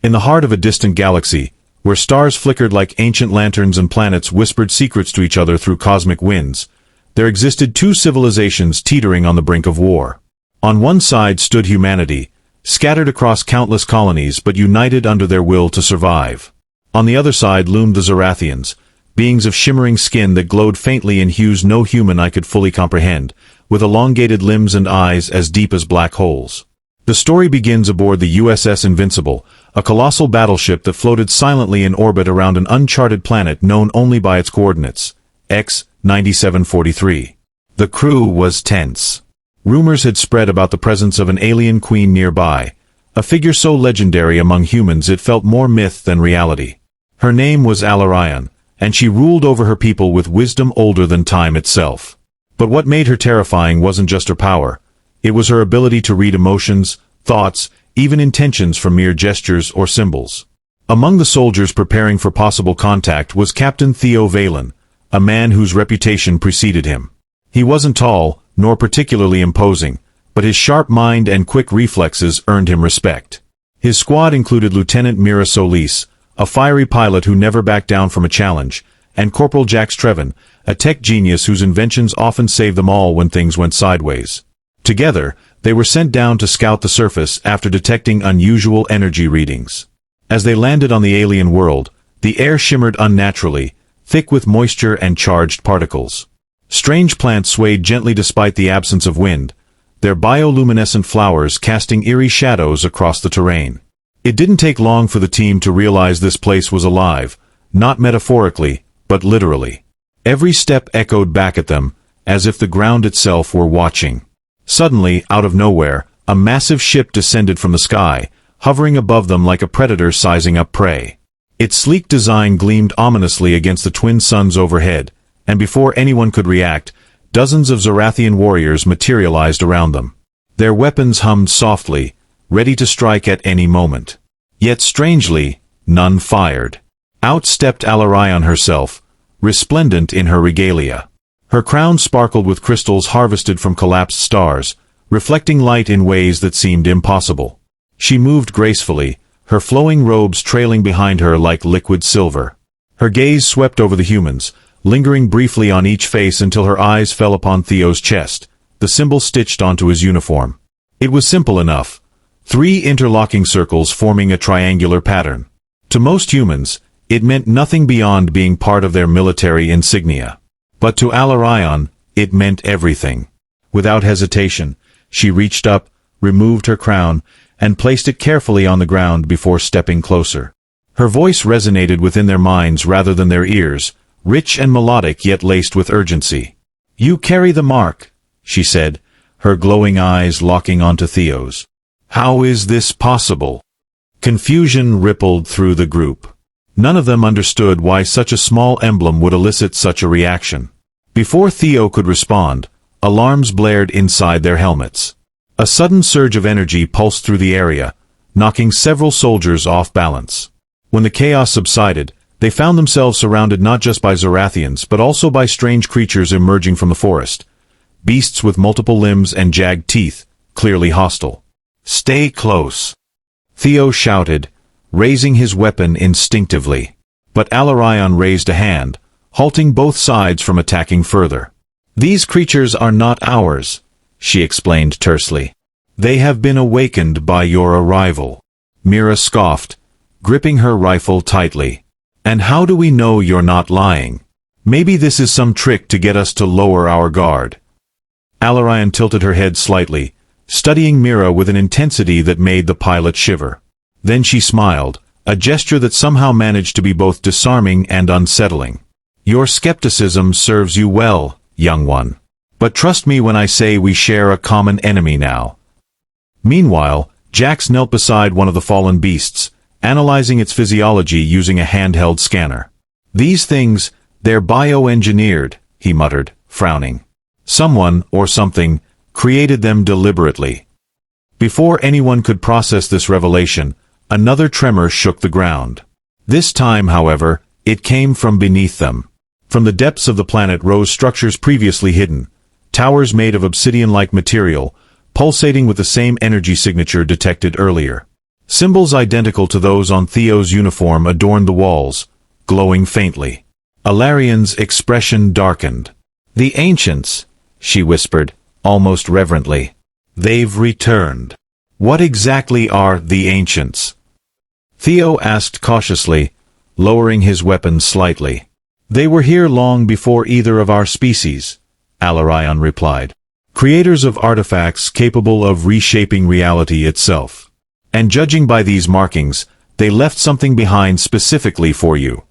In the heart of a distant galaxy, where stars flickered like ancient lanterns and planets whispered secrets to each other through cosmic winds, there existed two civilizations teetering on the brink of war. On one side stood humanity, scattered across countless colonies but united under their will to survive. On the other side loomed the Zorathians, beings of shimmering skin that glowed faintly in hues no human eye could fully comprehend, with elongated limbs and eyes as deep as black holes. The story begins aboard the USS Invincible, a colossal battleship that floated silently in orbit around an uncharted planet known only by its coordinates, X-9743. The crew was tense. Rumors had spread about the presence of an alien queen nearby, a figure so legendary among humans it felt more myth than reality. Her name was Alarion, and she ruled over her people with wisdom older than time itself. But what made her terrifying wasn't just her power. It was her ability to read emotions, thoughts, even intentions from mere gestures or symbols. Among the soldiers preparing for possible contact was Captain Theo Valen, a man whose reputation preceded him. He wasn't tall, nor particularly imposing, but his sharp mind and quick reflexes earned him respect. His squad included Lieutenant Mira Solis, a fiery pilot who never backed down from a challenge, and Corporal Jax Trevin, a tech genius whose inventions often saved them all when things went sideways. Together, they were sent down to scout the surface after detecting unusual energy readings. As they landed on the alien world, the air shimmered unnaturally, thick with moisture and charged particles. Strange plants swayed gently despite the absence of wind, their bioluminescent flowers casting eerie shadows across the terrain. It didn't take long for the team to realize this place was alive, not metaphorically, but literally. Every step echoed back at them, as if the ground itself were watching. Suddenly, out of nowhere, a massive ship descended from the sky, hovering above them like a predator sizing up prey. Its sleek design gleamed ominously against the twin suns overhead, and before anyone could react, dozens of Zorathian warriors materialized around them. Their weapons hummed softly, ready to strike at any moment. Yet strangely, none fired. Out stepped Alarion herself, resplendent in her regalia. Her crown sparkled with crystals harvested from collapsed stars, reflecting light in ways that seemed impossible. She moved gracefully, her flowing robes trailing behind her like liquid silver. Her gaze swept over the humans, lingering briefly on each face until her eyes fell upon Theo's chest, the symbol stitched onto his uniform. It was simple enough. 3 interlocking circles forming a triangular pattern. To most humans, it meant nothing beyond being part of their military insignia. But to Alarion, it meant everything. Without hesitation, she reached up, removed her crown, and placed it carefully on the ground before stepping closer. Her voice resonated within their minds rather than their ears, rich and melodic yet laced with urgency. "You carry the mark," she said, her glowing eyes locking onto Theo's. "How is this possible?" Confusion rippled through the group. None of them understood why such a small emblem would elicit such a reaction. Before Theo could respond, alarms blared inside their helmets. A sudden surge of energy pulsed through the area, knocking several soldiers off balance. When the chaos subsided, they found themselves surrounded not just by Zorathians but also by strange creatures emerging from the forest. Beasts with multiple limbs and jagged teeth, clearly hostile. "Stay close," Theo shouted, raising his weapon instinctively. But Alarion raised a hand, halting both sides from attacking further. "These creatures are not ours," she explained tersely. "They have been awakened by your arrival." Mira scoffed, gripping her rifle tightly. "And how do we know you're not lying? Maybe this is some trick to get us to lower our guard." Alarion tilted her head slightly, studying Mira with an intensity that made the pilot shiver. Then she smiled, a gesture that somehow managed to be both disarming and unsettling. "Your skepticism serves you well, young one. But trust me when I say we share a common enemy now." Meanwhile, Jax knelt beside one of the fallen beasts, analyzing its physiology using a handheld scanner. "These things, they're bioengineered," he muttered, frowning. "Someone, or something, created them deliberately." Before anyone could process this revelation, another tremor shook the ground. This time, however, it came from beneath them. From the depths of the planet rose structures previously hidden, towers made of obsidian-like material, pulsating with the same energy signature detected earlier. Symbols identical to those on Theo's uniform adorned the walls, glowing faintly. Alarian's expression darkened. "The ancients," she whispered, almost reverently. "They've returned." "What exactly are the ancients?" Theo asked cautiously, lowering his weapon slightly. "They were here long before either of our species," Alarion replied. "Creators of artifacts capable of reshaping reality itself. And judging by these markings, they left something behind specifically for you."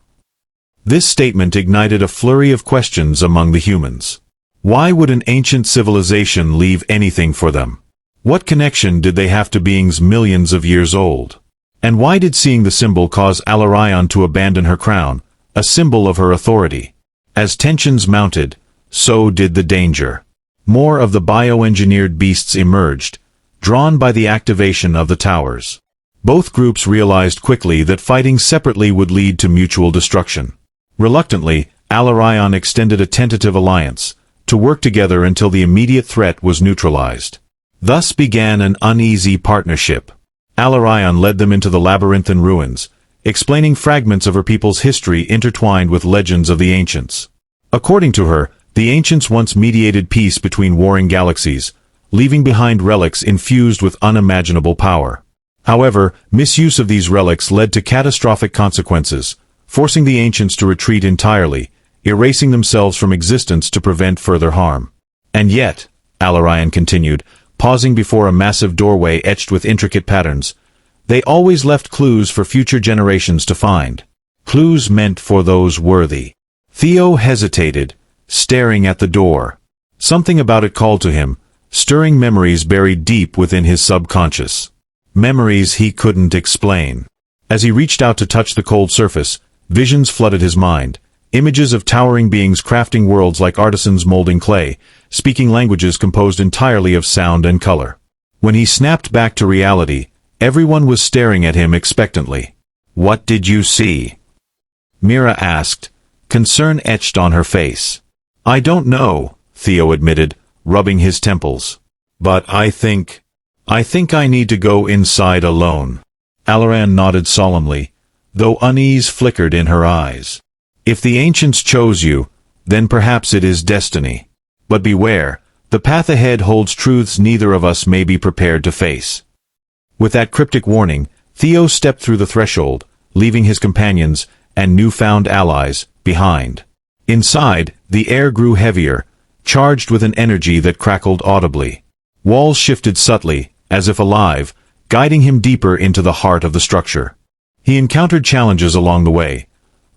This statement ignited a flurry of questions among the humans. Why would an ancient civilization leave anything for them? What connection did they have to beings millions of years old? And why did seeing the symbol cause Alarion to abandon her crown, a symbol of her authority? As tensions mounted, so did the danger. More of the bioengineered beasts emerged, drawn by the activation of the towers. Both groups realized quickly that fighting separately would lead to mutual destruction. Reluctantly, Alarion extended a tentative alliance, to work together until the immediate threat was neutralized. Thus began an uneasy partnership. Alarion led them into the labyrinthine ruins, explaining fragments of her people's history intertwined with legends of the ancients. According to her, the ancients once mediated peace between warring galaxies, leaving behind relics infused with unimaginable power. However, misuse of these relics led to catastrophic consequences, forcing the ancients to retreat entirely, erasing themselves from existence to prevent further harm. And yet, Alarion continued, pausing before a massive doorway etched with intricate patterns, they always left clues for future generations to find. Clues meant for those worthy. Theo hesitated, staring at the door. Something about it called to him, stirring memories buried deep within his subconscious. Memories he couldn't explain. As he reached out to touch the cold surface, visions flooded his mind, images of towering beings crafting worlds like artisans molding clay, speaking languages composed entirely of sound and color. When he snapped back to reality, everyone was staring at him expectantly. "What did you see?" Mira asked, concern etched on her face. "I don't know," Theo admitted, rubbing his temples. "But I think I need to go inside alone." Alarion nodded solemnly, though unease flickered in her eyes. "If the ancients chose you, then perhaps it is destiny. But beware, the path ahead holds truths neither of us may be prepared to face." With that cryptic warning, Theo stepped through the threshold, leaving his companions, and newfound allies, behind. Inside, the air grew heavier, charged with an energy that crackled audibly. Walls shifted subtly, as if alive, guiding him deeper into the heart of the structure. He encountered challenges along the way,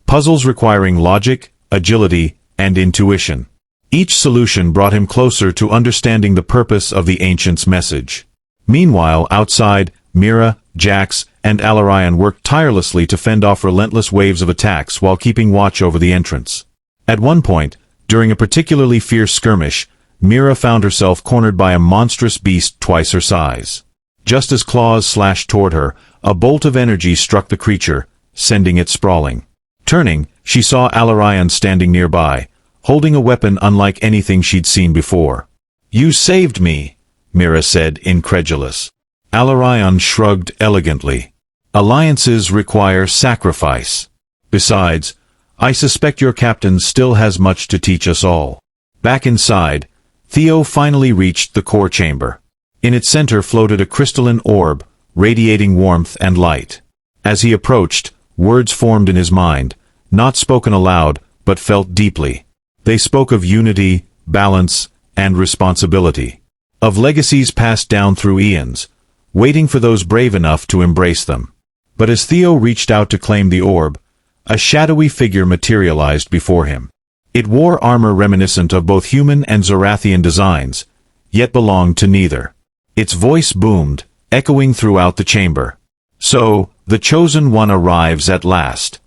puzzles requiring logic, agility, and intuition. Each solution brought him closer to understanding the purpose of the ancients' message. Meanwhile, outside, Mira, Jax, and Alarion worked tirelessly to fend off relentless waves of attacks while keeping watch over the entrance. At one point, during a particularly fierce skirmish, Mira found herself cornered by a monstrous beast twice her size. Just as claws slashed toward her, a bolt of energy struck the creature, sending it sprawling. Turning, she saw Alarion standing nearby, holding a weapon unlike anything she'd seen before. "You saved me," Mira said, incredulous. Alarion shrugged elegantly. "Alliances require sacrifice. Besides, I suspect your captain still has much to teach us all." Back inside, Theo finally reached the core chamber. In its center floated a crystalline orb, radiating warmth and light. As he approached, words formed in his mind, not spoken aloud, but felt deeply. They spoke of unity, balance, and responsibility. Of legacies passed down through eons, waiting for those brave enough to embrace them. But as Theo reached out to claim the orb, a shadowy figure materialized before him. It wore armor reminiscent of both human and Zorathian designs, yet belonged to neither. Its voice boomed, echoing throughout the chamber. "So, the chosen one arrives at last."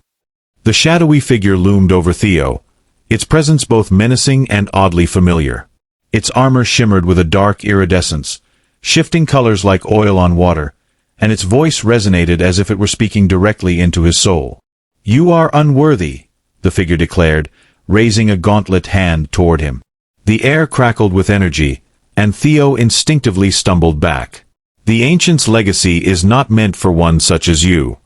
The shadowy figure loomed over Theo, its presence both menacing and oddly familiar. Its armor shimmered with a dark iridescence, shifting colors like oil on water, and its voice resonated as if it were speaking directly into his soul. "You are unworthy," the figure declared, raising a gauntlet hand toward him. The air crackled with energy, and Theo instinctively stumbled back. The Ancient's legacy is not meant for one such as you."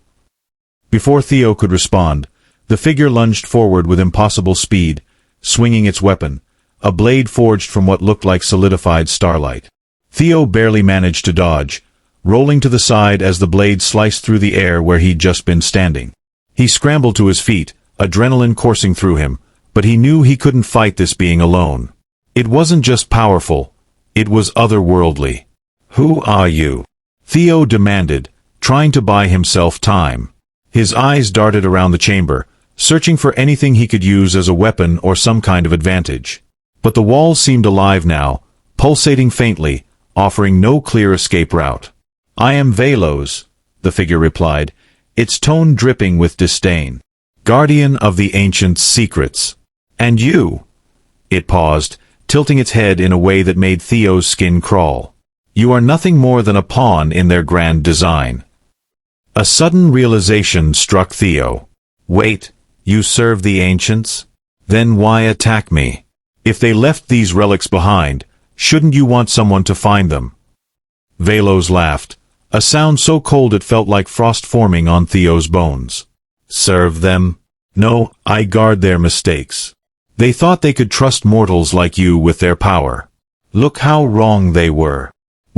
Before Theo could respond, the figure lunged forward with impossible speed, swinging its weapon, a blade forged from what looked like solidified starlight. Theo barely managed to dodge, rolling to the side as the blade sliced through the air where he'd just been standing. He scrambled to his feet, adrenaline coursing through him, but he knew he couldn't fight this being alone. It wasn't just powerful, it was otherworldly. "Who are you?" Theo demanded, trying to buy himself time. His eyes darted around the chamber, searching for anything he could use as a weapon or some kind of advantage. But the walls seemed alive now, pulsating faintly, offering no clear escape route. "I am Velos," the figure replied, its tone dripping with disdain. "Guardian of the Ancient's secrets. And you?" It paused, tilting its head in a way that made Theo's skin crawl. "You are nothing more than a pawn in their grand design." A sudden realization struck Theo. "Wait, you serve the Ancients? Then why attack me? If they left these relics behind, shouldn't you want someone to find them?" Velos laughed, a sound so cold it felt like frost forming on Theo's bones. "Serve them? No, I guard their mistakes. They thought they could trust mortals like you with their power. Look how wrong they were."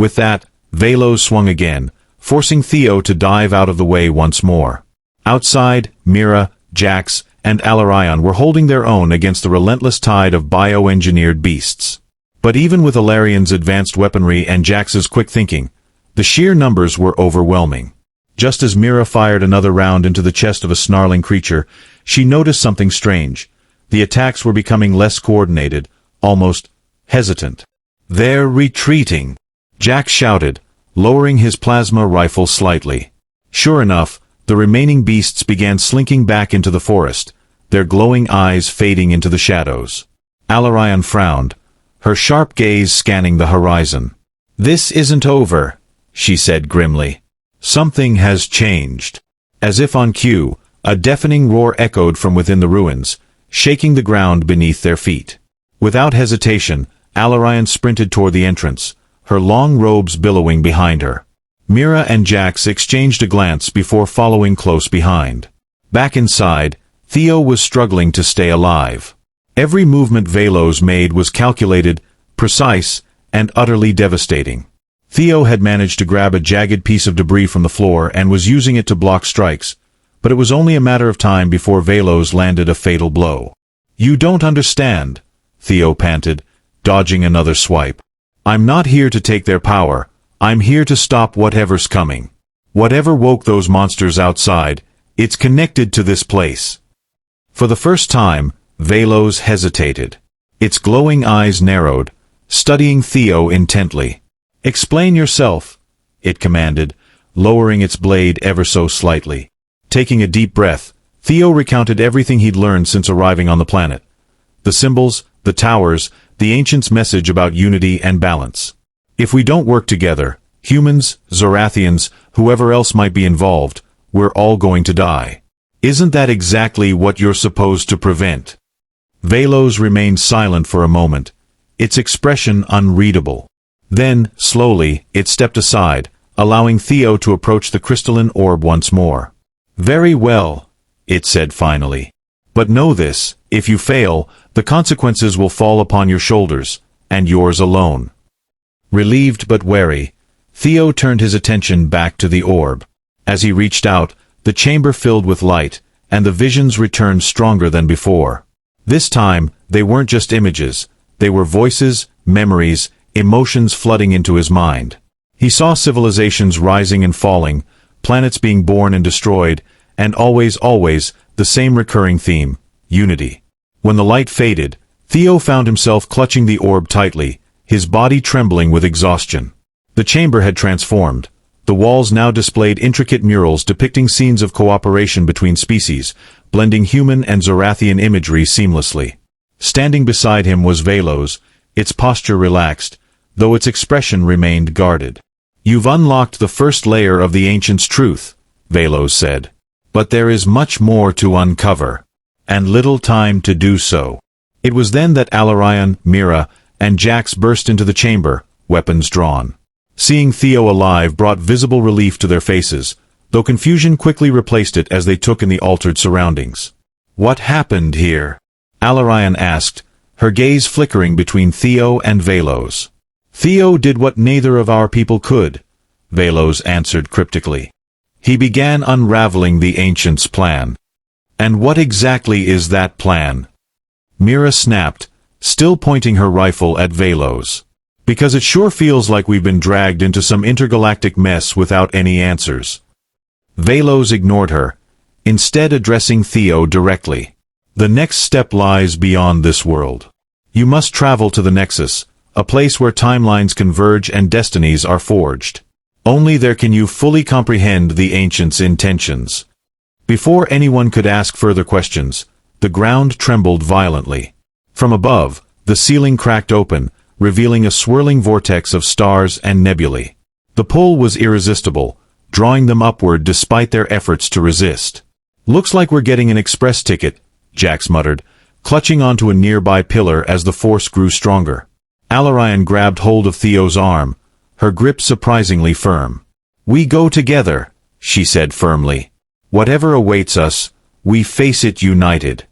With that, Velos swung again, forcing Theo to dive out of the way once more. Outside, Mira, Jax, and Alarion were holding their own against the relentless tide of bioengineered beasts. But even with Alarion's advanced weaponry and Jax's quick thinking, the sheer numbers were overwhelming. Just as Mira fired another round into the chest of a snarling creature, she noticed something strange. The attacks were becoming less coordinated, almost hesitant. "They're retreating," Jax shouted, lowering his plasma rifle slightly. Sure enough, the remaining beasts began slinking back into the forest, their glowing eyes fading into the shadows. Alarion frowned, her sharp gaze scanning the horizon. "This isn't over," she said grimly. "Something has changed." As if on cue, a deafening roar echoed from within the ruins, shaking the ground beneath their feet. Without hesitation, Alarion sprinted toward the entrance, her long robes billowing behind her. Mira and Jax exchanged a glance before following close behind. Back inside, Theo was struggling to stay alive. Every movement Velos made was calculated, precise, and utterly devastating. Theo had managed to grab a jagged piece of debris from the floor and was using it to block strikes, but it was only a matter of time before Velos landed a fatal blow. "You don't understand," Theo panted, dodging another swipe. "I'm not here to take their power, I'm here to stop whatever's coming. Whatever woke those monsters outside, it's connected to this place." For the first time, Velos hesitated. Its glowing eyes narrowed, studying Theo intently. "Explain yourself," it commanded, lowering its blade ever so slightly. Taking a deep breath, Theo recounted everything he'd learned since arriving on the planet. The symbols, the towers, the Ancients' message about unity and balance. "If we don't work together, humans, Zorathians, whoever else might be involved, we're all going to die. Isn't that exactly what you're supposed to prevent?" Velos remained silent for a moment, its expression unreadable. Then, slowly, it stepped aside, allowing Theo to approach the crystalline orb once more. "Very well," it said finally. "But know this, if you fail, the consequences will fall upon your shoulders, and yours alone." Relieved but wary, Theo turned his attention back to the orb. As he reached out, the chamber filled with light, and the visions returned stronger than before. This time, they weren't just images, they were voices, memories, emotions flooding into his mind. He saw civilizations rising and falling, planets being born and destroyed, and always, the same recurring theme, unity. When the light faded, Theo found himself clutching the orb tightly, his body trembling with exhaustion. The chamber had transformed. The walls now displayed intricate murals depicting scenes of cooperation between species, blending human and Zorathian imagery seamlessly. Standing beside him was Velos, its posture relaxed, though its expression remained guarded. "You've unlocked the first layer of the Ancient's truth," Velos said. "But there is much more to uncover, and little time to do so." It was then that Alarion, Mira, and Jax burst into the chamber, weapons drawn. Seeing Theo alive brought visible relief to their faces, though confusion quickly replaced it as they took in the altered surroundings. "What happened here?" Alarion asked, her gaze flickering between Theo and Velos. "Theo did what neither of our people could," Velos answered cryptically. "He began unraveling the Ancients' plan." "And what exactly is that plan?" Mira snapped, still pointing her rifle at Velos. "Because it sure feels like we've been dragged into some intergalactic mess without any answers." Velos ignored her, instead addressing Theo directly. "The next step lies beyond this world. You must travel to the Nexus, a place where timelines converge and destinies are forged. Only there can you fully comprehend the Ancients' intentions." Before anyone could ask further questions, the ground trembled violently. From above, the ceiling cracked open, revealing a swirling vortex of stars and nebulae. The pull was irresistible, drawing them upward despite their efforts to resist. "Looks like we're getting an express ticket," Jax muttered, clutching onto a nearby pillar as the force grew stronger. Alarion grabbed hold of Theo's arm, her grip surprisingly firm. "We go together," she said firmly. "Whatever awaits us, we face it united."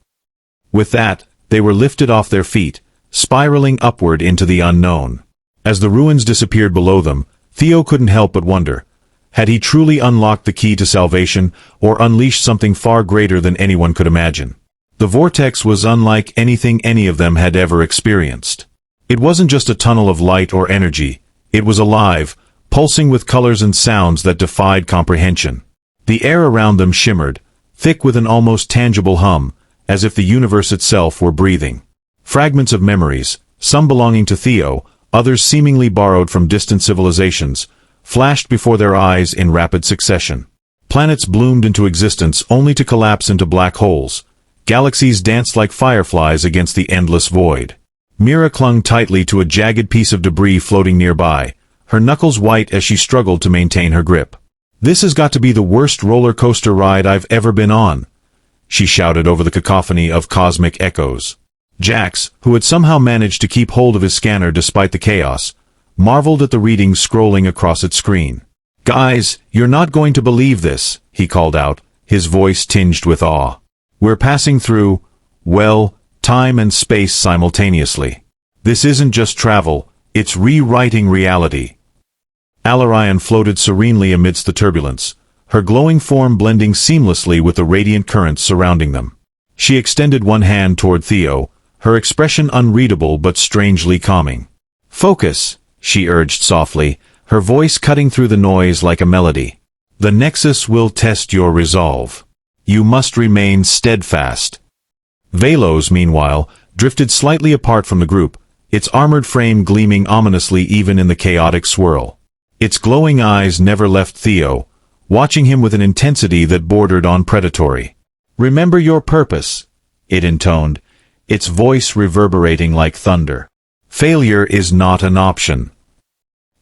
With that, they were lifted off their feet, spiraling upward into the unknown. As the ruins disappeared below them, Theo couldn't help but wonder, had he truly unlocked the key to salvation, or unleashed something far greater than anyone could imagine? The vortex was unlike anything any of them had ever experienced. It wasn't just a tunnel of light or energy, it was alive, pulsing with colors and sounds that defied comprehension. The air around them shimmered, thick with an almost tangible hum, as if the universe itself were breathing. Fragments of memories, some belonging to Theo, others seemingly borrowed from distant civilizations, flashed before their eyes in rapid succession. Planets bloomed into existence only to collapse into black holes. Galaxies danced like fireflies against the endless void. Mira clung tightly to a jagged piece of debris floating nearby, her knuckles white as she struggled to maintain her grip. "This has got to be the worst roller coaster ride I've ever been on," she shouted over the cacophony of cosmic echoes. Jax, who had somehow managed to keep hold of his scanner despite the chaos, marveled at the readings scrolling across its screen. "Guys, you're not going to believe this," he called out, his voice tinged with awe. "We're passing through, well, time and space simultaneously. This isn't just travel, it's rewriting reality." Alarion floated serenely amidst the turbulence, her glowing form blending seamlessly with the radiant currents surrounding them. She extended one hand toward Theo, her expression unreadable but strangely calming. "Focus," she urged softly, her voice cutting through the noise like a melody. "The Nexus will test your resolve. You must remain steadfast." Velos, meanwhile, drifted slightly apart from the group, its armored frame gleaming ominously even in the chaotic swirl. Its glowing eyes never left Theo, watching him with an intensity that bordered on predatory. "Remember your purpose," it intoned, its voice reverberating like thunder. "Failure is not an option."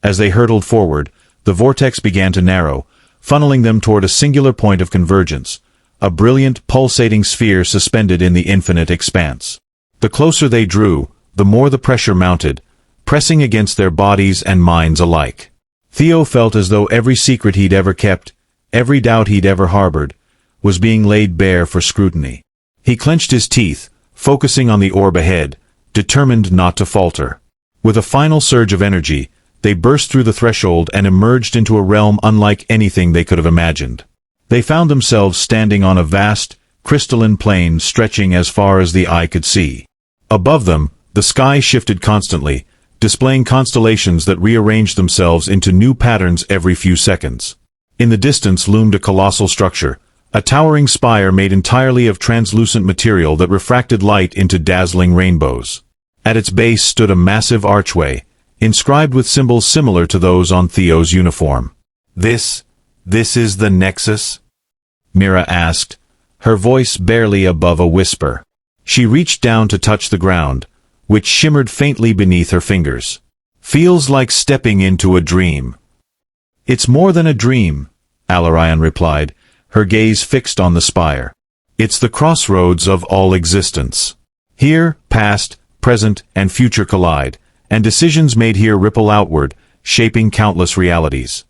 As they hurtled forward, the vortex began to narrow, funneling them toward a singular point of convergence, a brilliant, pulsating sphere suspended in the infinite expanse. The closer they drew, the more the pressure mounted, pressing against their bodies and minds alike. Theo felt as though every secret he'd ever kept, every doubt he'd ever harbored, was being laid bare for scrutiny. He clenched his teeth, focusing on the orb ahead, determined not to falter. With a final surge of energy, they burst through the threshold and emerged into a realm unlike anything they could have imagined. They found themselves standing on a vast, crystalline plain stretching as far as the eye could see. Above them, the sky shifted constantly, displaying constellations that rearranged themselves into new patterns every few seconds. In the distance loomed a colossal structure, a towering spire made entirely of translucent material that refracted light into dazzling rainbows. At its base stood a massive archway, inscribed with symbols similar to those on Theo's uniform. This is the Nexus?" Mira asked, her voice barely above a whisper. She reached down to touch the ground, which shimmered faintly beneath her fingers. "Feels like stepping into a dream." "It's more than a dream," Alarion replied, her gaze fixed on the spire. "It's the crossroads of all existence. Here, past, present, and future collide, and decisions made here ripple outward, shaping countless realities.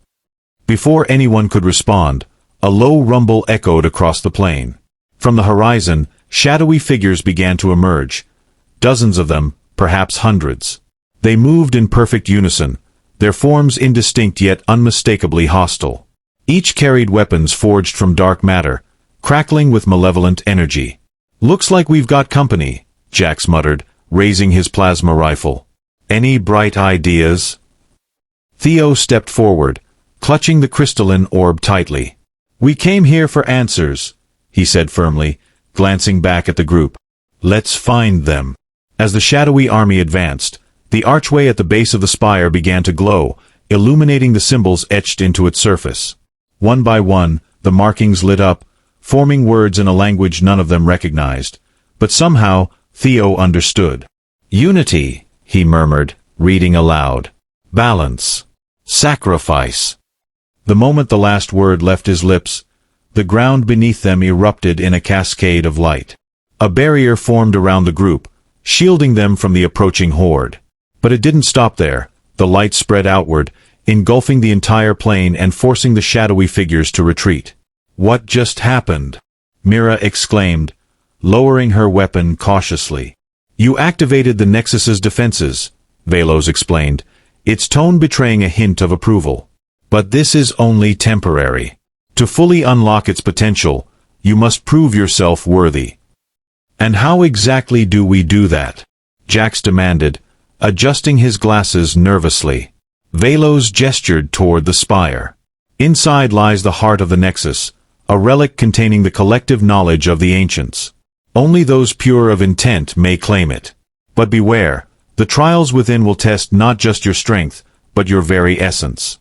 Before anyone could respond, a low rumble echoed across the plain. From the horizon, shadowy figures began to emerge. Dozens of them, perhaps hundreds. They moved in perfect unison, their forms indistinct yet unmistakably hostile. Each carried weapons forged from dark matter, crackling with malevolent energy. "Looks like we've got company," Jax muttered, raising his plasma rifle. "Any bright ideas?" Theo stepped forward, clutching the crystalline orb tightly. "We came here for answers," he said firmly, glancing back at the group. "Let's find them." As the shadowy army advanced, the archway at the base of the spire began to glow, illuminating the symbols etched into its surface. One by one, the markings lit up, forming words in a language none of them recognized. But somehow, Theo understood. "Unity," he murmured, reading aloud. "Balance. Sacrifice." The moment the last word left his lips, the ground beneath them erupted in a cascade of light. A barrier formed around the group, shielding them from the approaching horde. But it didn't stop there. The light spread outward, engulfing the entire plane and forcing the shadowy figures to retreat. "What just happened?" Mira exclaimed, lowering her weapon cautiously. "You activated the Nexus's defenses," Velos explained, its tone betraying a hint of approval. "But this is only temporary. To fully unlock its potential, you must prove yourself worthy." "And how exactly do we do that?" Jax demanded, adjusting his glasses nervously. Velos gestured toward the spire. "Inside lies the heart of the Nexus, a relic containing the collective knowledge of the ancients. Only those pure of intent may claim it. But beware, the trials within will test not just your strength, but your very essence."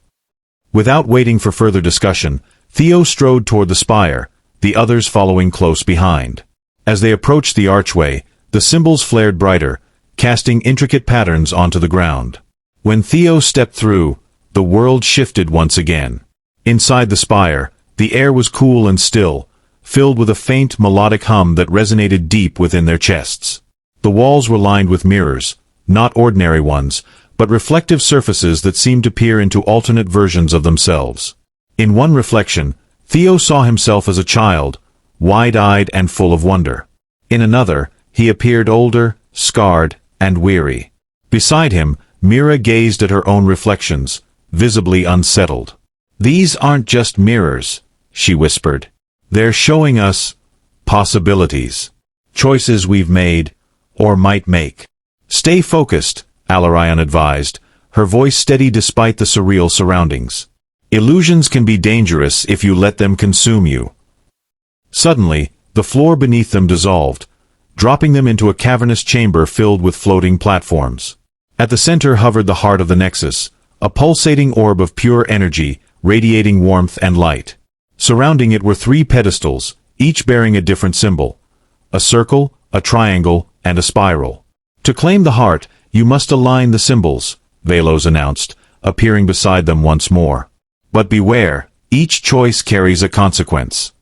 Without waiting for further discussion, Theo strode toward the spire, the others following close behind. As they approached the archway, the symbols flared brighter, casting intricate patterns onto the ground. When Theo stepped through, the world shifted once again. Inside the spire, the air was cool and still, filled with a faint melodic hum that resonated deep within their chests. The walls were lined with mirrors, not ordinary ones, but reflective surfaces that seemed to peer into alternate versions of themselves. In one reflection, Theo saw himself as a child, wide-eyed and full of wonder. In another, he appeared older, scarred, and weary. Beside him, Mira gazed at her own reflections, visibly unsettled. "These aren't just mirrors," she whispered. "They're showing us possibilities. Choices we've made, or might make." "Stay focused," Alarion advised, her voice steady despite the surreal surroundings. "Illusions can be dangerous if you let them consume you." Suddenly, the floor beneath them dissolved, dropping them into a cavernous chamber filled with floating platforms. At the center hovered the heart of the Nexus, a pulsating orb of pure energy, radiating warmth and light. Surrounding it were 3 pedestals, each bearing a different symbol: a circle, a triangle, and a spiral. "To claim the heart, you must align the symbols," Velos announced, appearing beside them once more. "But beware, each choice carries a consequence."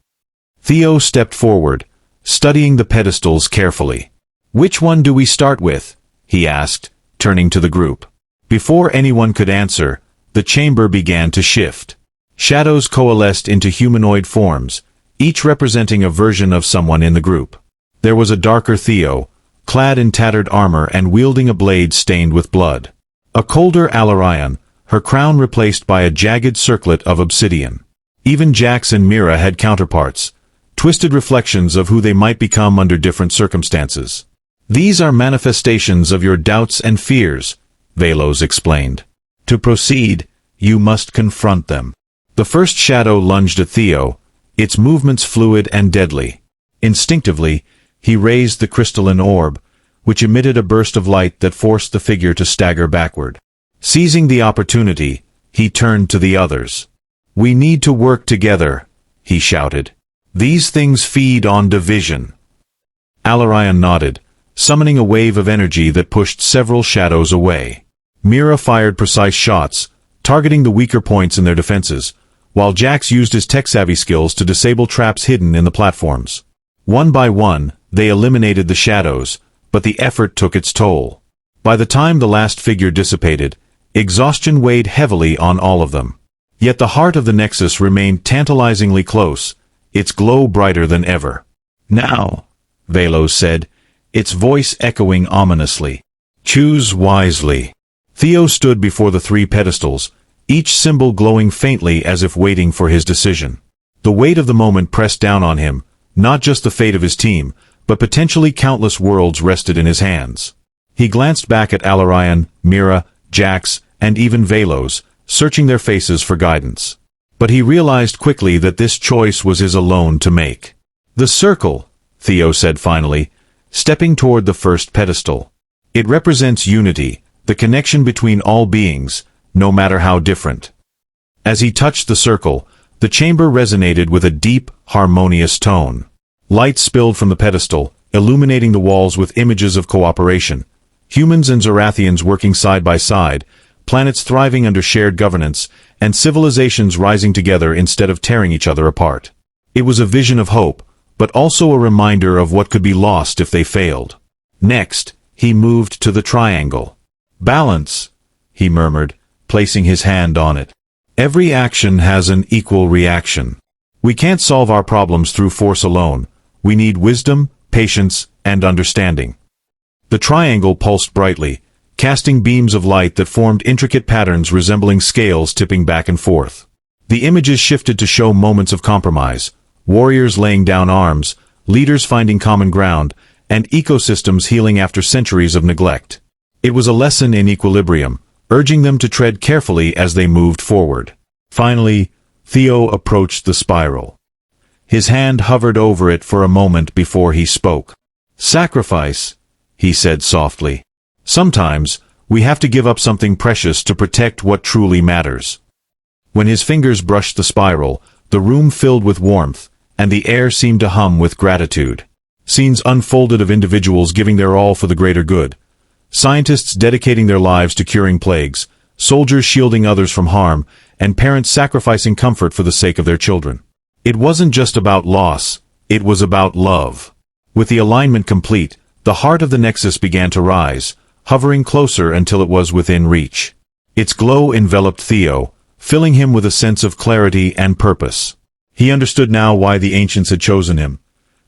Theo stepped forward, studying the pedestals carefully. "Which one do we start with?" he asked, turning to the group. Before anyone could answer, the chamber began to shift. Shadows coalesced into humanoid forms, each representing a version of someone in the group. There was a darker Theo, clad in tattered armor and wielding a blade stained with blood. A colder Alarion, her crown replaced by a jagged circlet of obsidian. Even Jax and Mira had counterparts, twisted reflections of who they might become under different circumstances. "These are manifestations of your doubts and fears," Velos explained. "To proceed, you must confront them." The first shadow lunged at Theo, its movements fluid and deadly. Instinctively, he raised the crystalline orb, which emitted a burst of light that forced the figure to stagger backward. Seizing the opportunity, he turned to the others. "We need to work together," he shouted. "These things feed on division." Alarion nodded, summoning a wave of energy that pushed several shadows away. Mira fired precise shots, targeting the weaker points in their defenses, while Jax used his tech-savvy skills to disable traps hidden in the platforms. One by one, they eliminated the shadows, but the effort took its toll. By the time the last figure dissipated, Exhaustion weighed heavily on all of them. Yet the heart of the Nexus remained tantalizingly close, its glow brighter than ever. "Now," Velos said, its voice echoing ominously. "Choose wisely." Theo stood before the three pedestals, each symbol glowing faintly as if waiting for his decision. The weight of the moment pressed down on him, not just the fate of his team, but potentially countless worlds rested in his hands. He glanced back at Alarion, Mira, Jax, and even Velos, searching their faces for guidance. But he realized quickly that this choice was his alone to make. "The circle," Theo said finally, stepping toward the first pedestal. "It represents unity, the connection between all beings, no matter how different." As he touched the circle, the chamber resonated with a deep, harmonious tone. Light spilled from the pedestal, illuminating the walls with images of cooperation. Humans and Zorathians working side by side, planets thriving under shared governance, and civilizations rising together instead of tearing each other apart. It was a vision of hope, but also a reminder of what could be lost if they failed. Next, he moved to the triangle. "Balance," he murmured, placing his hand on it. "Every action has an equal reaction. We can't solve our problems through force alone. We need wisdom, patience, and understanding." The triangle pulsed brightly, casting beams of light that formed intricate patterns resembling scales tipping back and forth. The images shifted to show moments of compromise, warriors laying down arms, leaders finding common ground, and ecosystems healing after centuries of neglect. It was a lesson in equilibrium, urging them to tread carefully as they moved forward. Finally, Theo approached the spiral. His hand hovered over it for a moment before he spoke. "Sacrifice," he said softly. "Sometimes, we have to give up something precious to protect what truly matters." When his fingers brushed the spiral, the room filled with warmth, and the air seemed to hum with gratitude. Scenes unfolded of individuals giving their all for the greater good. Scientists dedicating their lives to curing plagues, soldiers shielding others from harm, and parents sacrificing comfort for the sake of their children. It wasn't just about loss, it was about love. With the alignment complete, the heart of the Nexus began to rise, hovering closer until it was within reach. Its glow enveloped Theo, filling him with a sense of clarity and purpose. He understood now why the ancients had chosen him.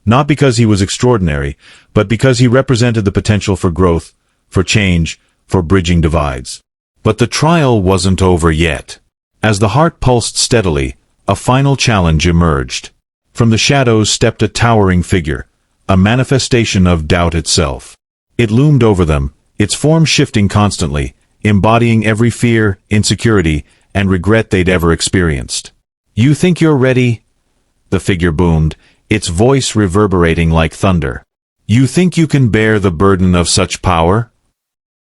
Not because he was extraordinary, but because he represented the potential for growth, for change, for bridging divides. But the trial wasn't over yet. As the heart pulsed steadily, a final challenge emerged. From the shadows stepped a towering figure, a manifestation of doubt itself. It loomed over them, its form shifting constantly, embodying every fear, insecurity, and regret they'd ever experienced. "You think you're ready?" the figure boomed, its voice reverberating like thunder. "You think you can bear the burden of such power?"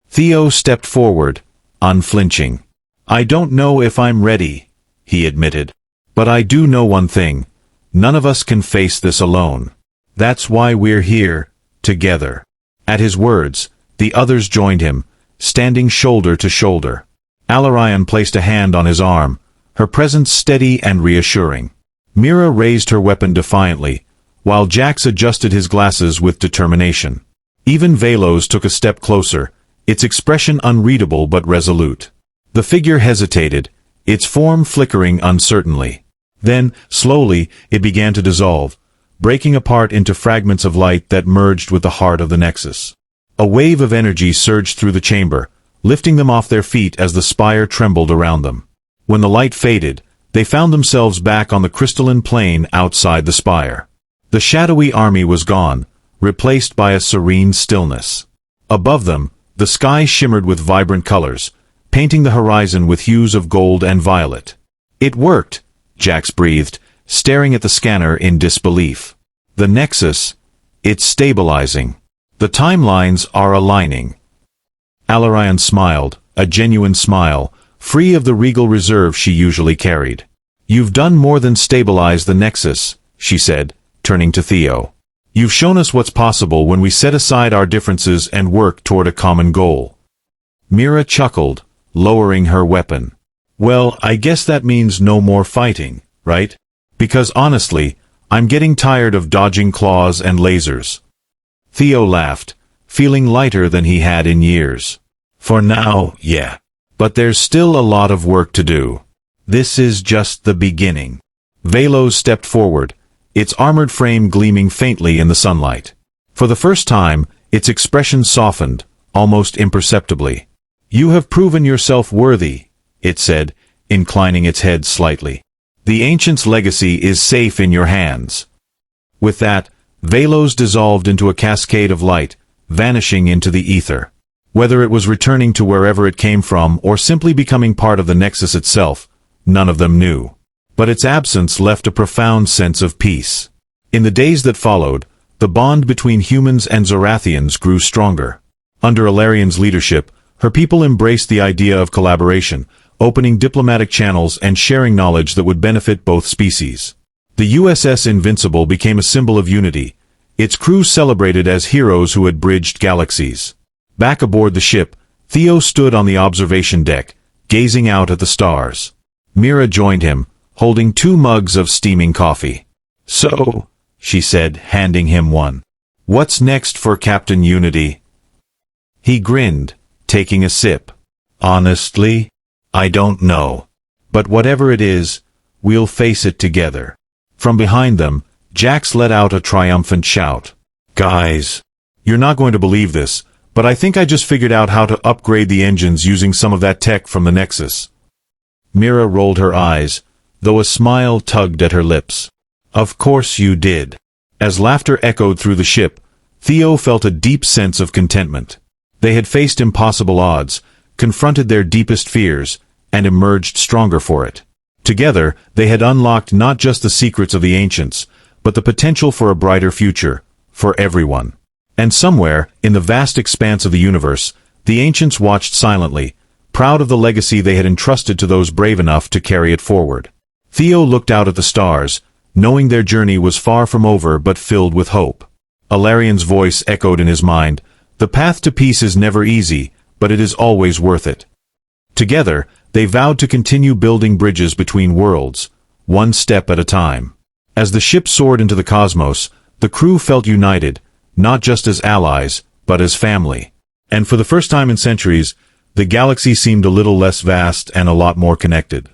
Theo stepped forward, unflinching. "I don't know if I'm ready," he admitted. "But I do know one thing. None of us can face this alone. That's why we're here, together." At his words, the others joined him, standing shoulder to shoulder. Alarion placed a hand on his arm, her presence steady and reassuring. Mira raised her weapon defiantly, while Jax adjusted his glasses with determination. Even Velos took a step closer, its expression unreadable but resolute. The figure hesitated, its form flickering uncertainly. Then, slowly, it began to dissolve, breaking apart into fragments of light that merged with the heart of the Nexus. A wave of energy surged through the chamber, lifting them off their feet as the spire trembled around them. When the light faded, they found themselves back on the crystalline plain outside the spire. The shadowy army was gone, replaced by a serene stillness. Above them, the sky shimmered with vibrant colors, painting the horizon with hues of gold and violet. "It worked," Jax breathed, staring at the scanner in disbelief. "The Nexus, it's stabilizing. The timelines are aligning." Alarion smiled, a genuine smile, free of the regal reserve she usually carried. "You've done more than stabilize the Nexus," she said, turning to Theo. "You've shown us what's possible when we set aside our differences and work toward a common goal." Mira chuckled, lowering her weapon. "Well, I guess that means no more fighting, right? Because honestly, I'm getting tired of dodging claws and lasers." Theo laughed, feeling lighter than he had in years. "For now, yeah. But there's still a lot of work to do. This is just the beginning. Velos stepped forward, its armored frame gleaming faintly in the sunlight. For the first time, its expression softened, almost imperceptibly. "You have proven yourself worthy," it said, inclining its head slightly. "The Ancient's legacy is safe in your hands." With that, Velos dissolved into a cascade of light, vanishing into the ether. Whether it was returning to wherever it came from or simply becoming part of the Nexus itself, none of them knew. But its absence left a profound sense of peace. In the days that followed, the bond between humans and Zorathians grew stronger. Under Alarian's leadership, her people embraced the idea of collaboration, opening diplomatic channels and sharing knowledge that would benefit both species. The USS Invincible became a symbol of unity, its crew celebrated as heroes who had bridged galaxies. Back aboard the ship, Theo stood on the observation deck, gazing out at the stars. Mira joined him, holding 2 mugs of steaming coffee. "So," she said, handing him one, "what's next for Captain Unity?" He grinned, taking a sip. "Honestly, I don't know. But whatever it is, we'll face it together." From behind them, Jax let out a triumphant shout. "Guys, you're not going to believe this, but I think I just figured out how to upgrade the engines using some of that tech from the Nexus." Mira rolled her eyes, though a smile tugged at her lips. "Of course you did." As laughter echoed through the ship, Theo felt a deep sense of contentment. They had faced impossible odds, confronted their deepest fears, and emerged stronger for it. Together, they had unlocked not just the secrets of the Ancients, but the potential for a brighter future, for everyone. And somewhere, in the vast expanse of the universe, the Ancients watched silently, proud of the legacy they had entrusted to those brave enough to carry it forward. Theo looked out at the stars, knowing their journey was far from over but filled with hope. Alarian's voice echoed in his mind, "The path to peace is never easy, but it is always worth it." Together, they vowed to continue building bridges between worlds, one step at a time. As the ship soared into the cosmos, the crew felt united, not just as allies, but as family. And for the first time in centuries, the galaxy seemed a little less vast and a lot more connected.